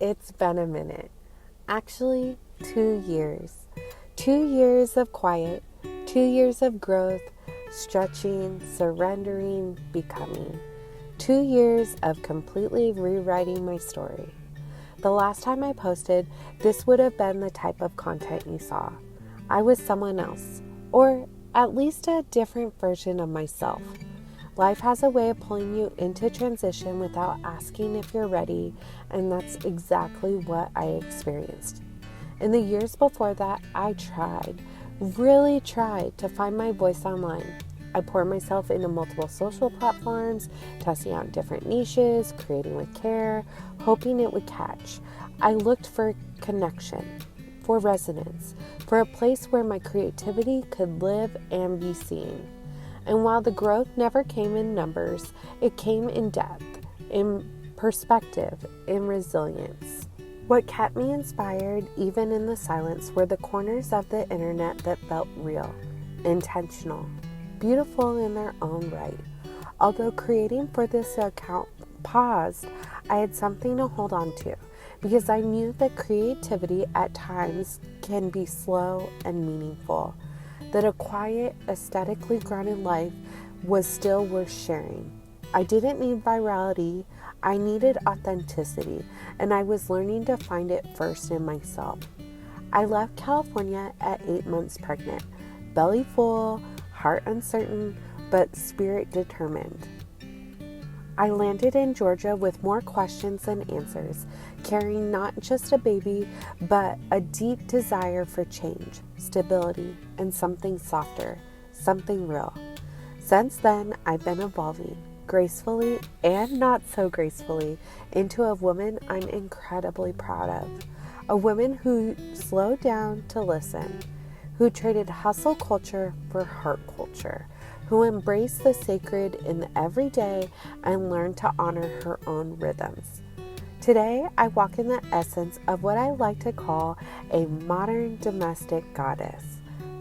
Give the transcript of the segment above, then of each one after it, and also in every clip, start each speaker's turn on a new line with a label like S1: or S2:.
S1: It's been a minute. Actually, 2 years. 2 years of quiet, 2 years of growth, stretching, surrendering, becoming. 2 years of completely rewriting my story. The last time I posted, this would have been the type of content you saw. I was someone else, or at least a different version of myself. Life has a way of pulling you into transition without asking if you're ready, and that's exactly what I experienced. In the years before that, I really tried to find my voice online. I poured myself into multiple social platforms, testing out different niches, creating with care, hoping it would catch. I looked for connection, for resonance, for a place where my creativity could live and be seen. And while the growth never came in numbers, it came in depth, in perspective, in resilience. What kept me inspired, even in the silence, were the corners of the internet that felt real, intentional, beautiful in their own right. Although creating for this account paused, I had something to hold on to, because I knew that creativity at times can be slow and meaningful. That a quiet, aesthetically grounded life was still worth sharing. I didn't need virality, I needed authenticity, and I was learning to find it first in myself. I left California at 8 months pregnant, belly full, heart uncertain, but spirit determined. I landed in Georgia with more questions than answers, carrying not just a baby, but a deep desire for change, stability, and something softer, something real. Since then, I've been evolving, gracefully and not so gracefully, into a woman I'm incredibly proud of. A woman who slowed down to listen, who traded hustle culture for heart culture, who embraced the sacred in the everyday and learned to honor her own rhythms. Today, I walk in the essence of what I like to call a modern domestic goddess.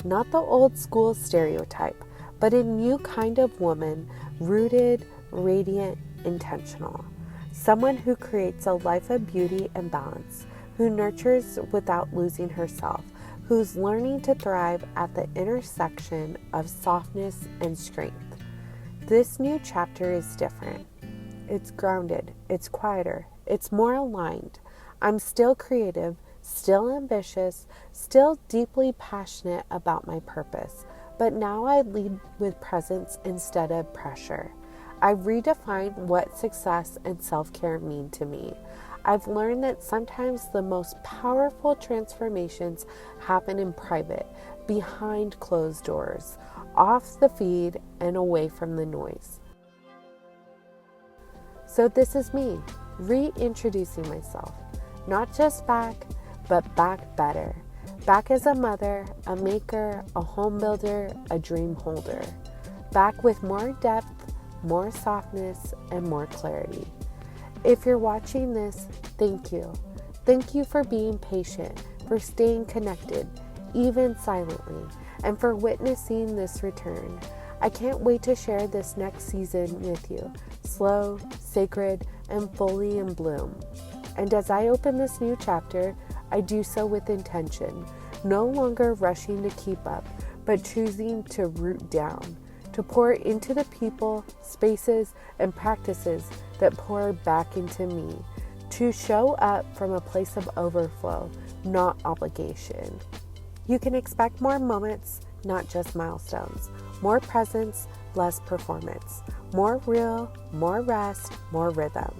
S1: Not the old school stereotype, but a new kind of woman, rooted, radiant, intentional. Someone who creates a life of beauty and balance, who nurtures without losing herself, who's learning to thrive at the intersection of softness and strength. This new chapter is different. It's grounded, it's quieter, it's more aligned. I'm still creative, still ambitious, still deeply passionate about my purpose, but now I lead with presence instead of pressure. I've redefined what success and self-care mean to me. I've learned that sometimes the most powerful transformations happen in private, behind closed doors, off the feed and away from the noise. So this is me, reintroducing myself, not just back, but back better. Back as a mother, a maker, a home builder, a dream holder. Back with more depth, more softness, and more clarity. If you're watching this, thank you. Thank you for being patient, for staying connected, even silently, and for witnessing this return. I can't wait to share this next season with you, slow, sacred, and fully in bloom. And as I open this new chapter, I do so with intention, no longer rushing to keep up, but choosing to root down, to pour into the people, spaces, and practices that pour back into me, to show up from a place of overflow, not obligation. You can expect more moments, not just milestones, more presence, less performance, more real, more rest, more rhythm.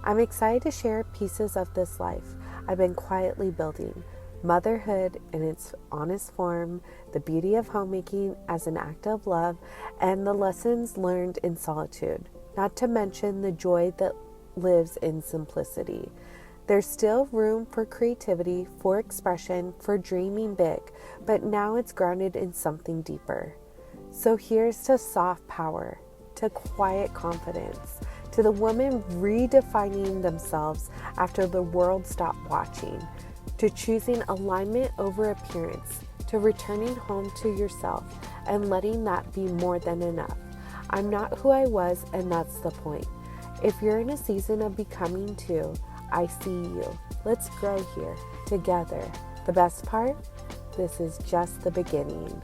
S1: I'm excited to share pieces of this life I've been quietly building, motherhood in its honest form, the beauty of homemaking as an act of love, and the lessons learned in solitude, not to mention the joy that lives in simplicity. There's still room for creativity, for expression, for dreaming big, but now it's grounded in something deeper. So here's to soft power, to quiet confidence, to the woman redefining themselves after the world stopped watching, to choosing alignment over appearance, to returning home to yourself and letting that be more than enough. I'm not who I was, and that's the point. If you're in a season of becoming too, I see you. Let's grow here together. The best part? This is just the beginning.